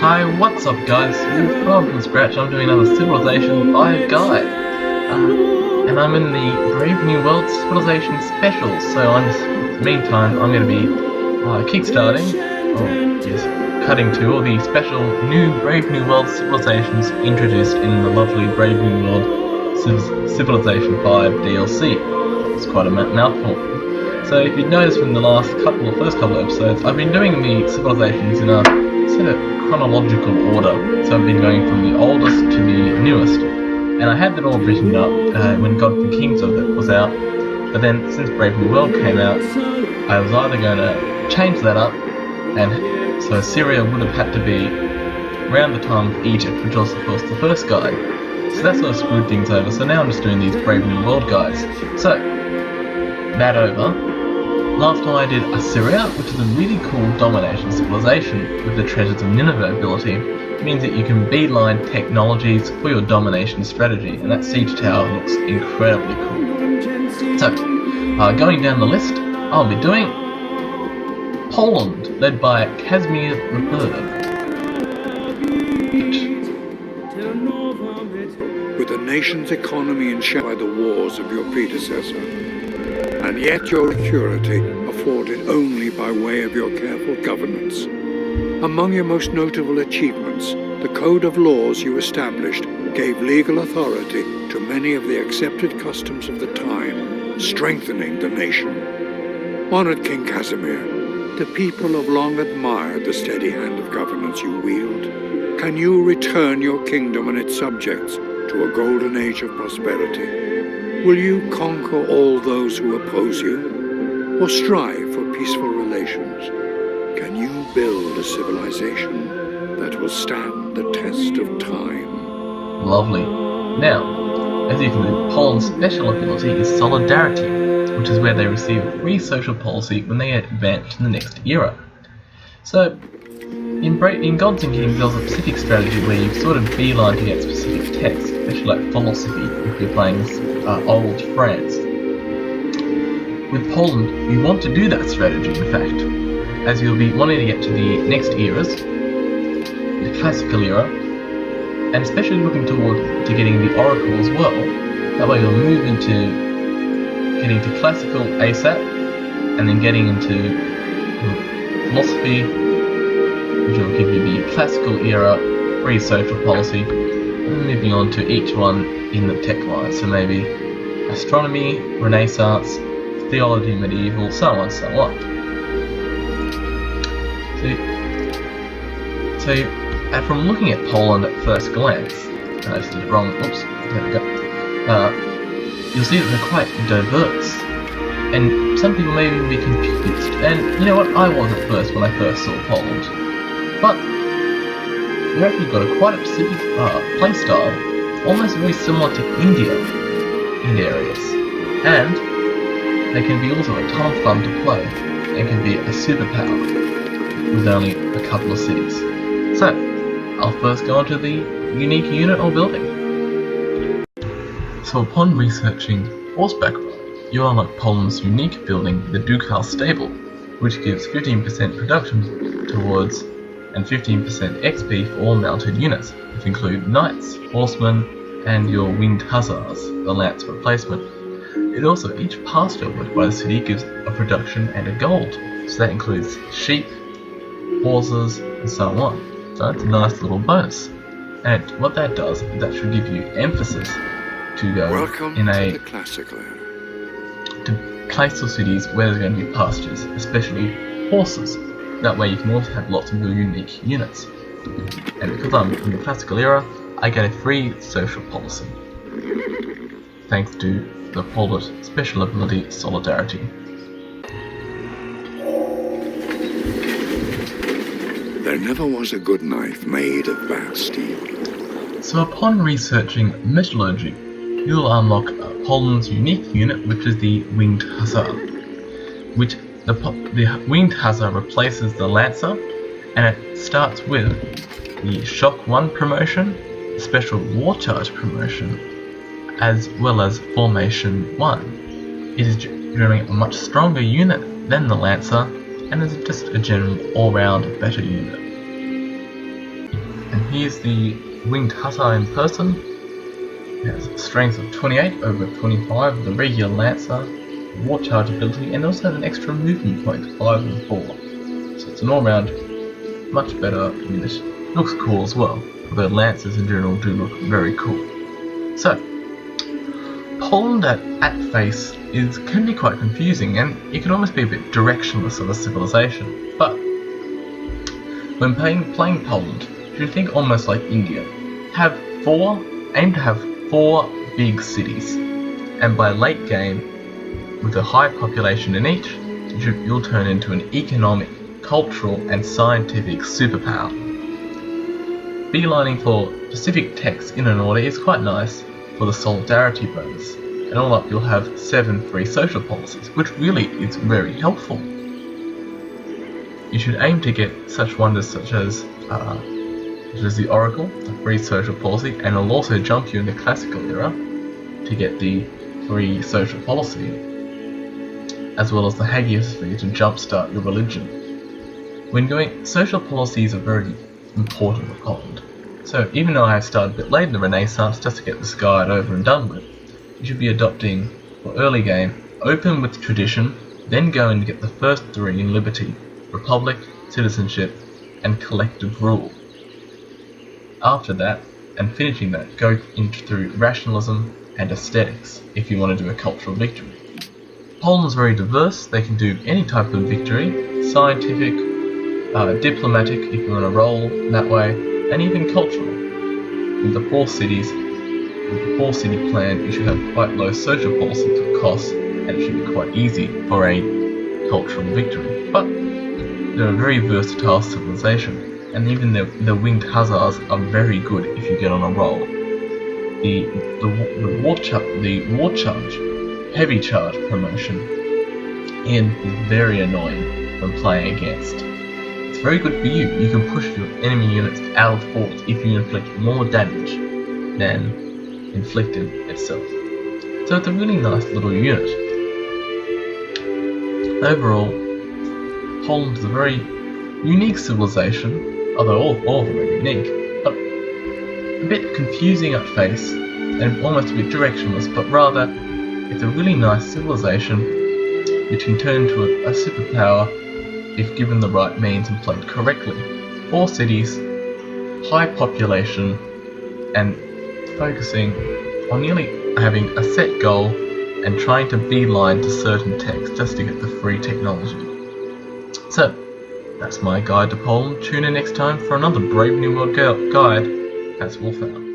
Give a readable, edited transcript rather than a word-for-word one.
Hi, what's up guys? From scratch, I'm doing another Civilization 5 guide. And I'm in the Brave New World Civilization Special, so in the meantime I'm going to be kickstarting, cutting to all the special new Brave New World civilizations introduced in the lovely Brave New World Civilization 5 DLC. It's quite a mouthful. So if you've noticed from the first couple of episodes, I've been doing the civilizations in a sort of chronological order. So I've been going from the oldest to the newest. And I had that all written up when Gods and Kings was out. But then since Brave New World came out, I was either going to change that up, and so Syria would have had to be around the time of Egypt, which was of course the first guide. So that sort of screwed things over. So now I'm just doing these Brave New World guides. So that over. Last time I did Assyria, which is a really cool domination civilization with the Treasures of Nineveh ability. It means that you can beeline technologies for your domination strategy, and that siege tower looks incredibly cool. So, going down the list, I'll be doing Poland, led by Casimir III. With the nation's economy enshrined by the wars of your predecessor, and yet your security afforded only by way of your careful governance. Among your most notable achievements, the code of laws you established gave legal authority to many of the accepted customs of the time, strengthening the nation. Honored King Casimir, the people have long admired the steady hand of governance you wield. Can you return your kingdom and its subjects to a golden age of prosperity? Will you conquer all those who oppose you, or strive for peaceful relations? Can you build a civilization that will stand the test of time? Lovely. Now, as you can see, Poland's special ability is solidarity, which is where they receive a free social policy when they advance to the next era. So, in Gods and Kings, there's a specific strategy where you sort of beeline to get specific texts, especially like philosophy, if you're playing old France. With Poland, you want to do that strategy, in fact, as you'll be wanting to get to the next eras, the classical era, and especially looking toward to getting the oracle as well. That way you'll move into getting to classical ASAP, and then getting into philosophy, which will give you the classical era, free social policy, and moving on to each one in the tech line. So maybe astronomy, Renaissance, theology, medieval, so on, so on. So from looking at Poland at first glance, this is wrong, oops, there we go, you'll see that they're quite diverse, and some people may even be confused, and you know what, I was at first when I first saw Poland, but you've actually got quite a specific playstyle, almost very similar to India in areas, and they can be also a ton of fun to play, and can be a superpower with only a couple of cities. So, I'll first go on to the unique unit or building. So upon researching horseback ride, you unlock Poland's unique building, the Ducal Stable, which gives 15% production towards and 15% XP for all mounted units, which include knights, horsemen, and your winged hussars, the lance replacement. It also, each pasture worked by the city gives a production and a gold, so that includes sheep, horses, and so on. So that's a nice little bonus. And what that does is that should give you emphasis to go to coastal cities where there's going to be pastures, especially horses. That way you can also have lots of your unique units. And because I'm in the classical era, I get a free social policy, thanks to the Polish special ability Solidarity. There never was a good knife made of bad steel. So upon researching metallurgy, you'll unlock Poland's unique unit, which is the Winged Hussar, which the Winged Hussar replaces the Lancer, and it starts with the Shock 1 promotion, the Special War Charge promotion, as well as Formation 1. It is generally a much stronger unit than the Lancer, and is just a general all-round better unit. And here's the winged hussar in person. It has a strength of 28 over 25, the regular lancer, war charge ability, and also has an extra movement point, 5 and 4. So it's an all-round much better unit. Looks cool as well, although lancers in general do look very cool. So, Poland at face can be quite confusing, and it can almost be a bit directionless of a civilization. But when playing Poland, you should think almost like India. Aim to have 4 big cities, and by late game, with a high population in each, you'll turn into an economic, cultural, and scientific superpower. Beelining for specific texts in an order is quite nice for the solidarity bonus, and all up you'll have 7 free social policies, which really is very helpful. You should aim to get such wonders such as the Oracle, a free social policy, and it'll also jump you in the classical era to get the free social policy, as well as the Hagiosphere to jumpstart your religion. Social policies are very important for Poland. So even though I have started a bit late in the Renaissance just to get this guide over and done with, you should be adopting, for early game, open with tradition, then go and get the first 3 in liberty, republic, citizenship, and collective rule. After that, and finishing that, go through rationalism and aesthetics if you want to do a cultural victory. Poland is very diverse. They can do any type of victory, scientific, diplomatic if you want to roll that way, and even cultural. With the 4 city plan, you should have quite low social policy costs, and it should be quite easy for a cultural victory. But they're a very versatile civilization, and even the winged hussars are very good if you get on a roll. The war charge, heavy charge promotion is very annoying when playing against. It's very good for you. You can push your enemy units out of forts if you inflict more damage than inflicted itself. So it's a really nice little unit. Overall, Poland is a very unique civilization, although all of them are unique, but a bit confusing at face and almost a bit directionless, but rather it's a really nice civilization which can turn into a superpower if given the right means and played correctly. 4 cities, high population, and focusing on nearly having a set goal and trying to beeline to certain texts just to get the free technology. So, that's my guide to Poland. Tune in next time for another Brave New World guide. That's Woolf out.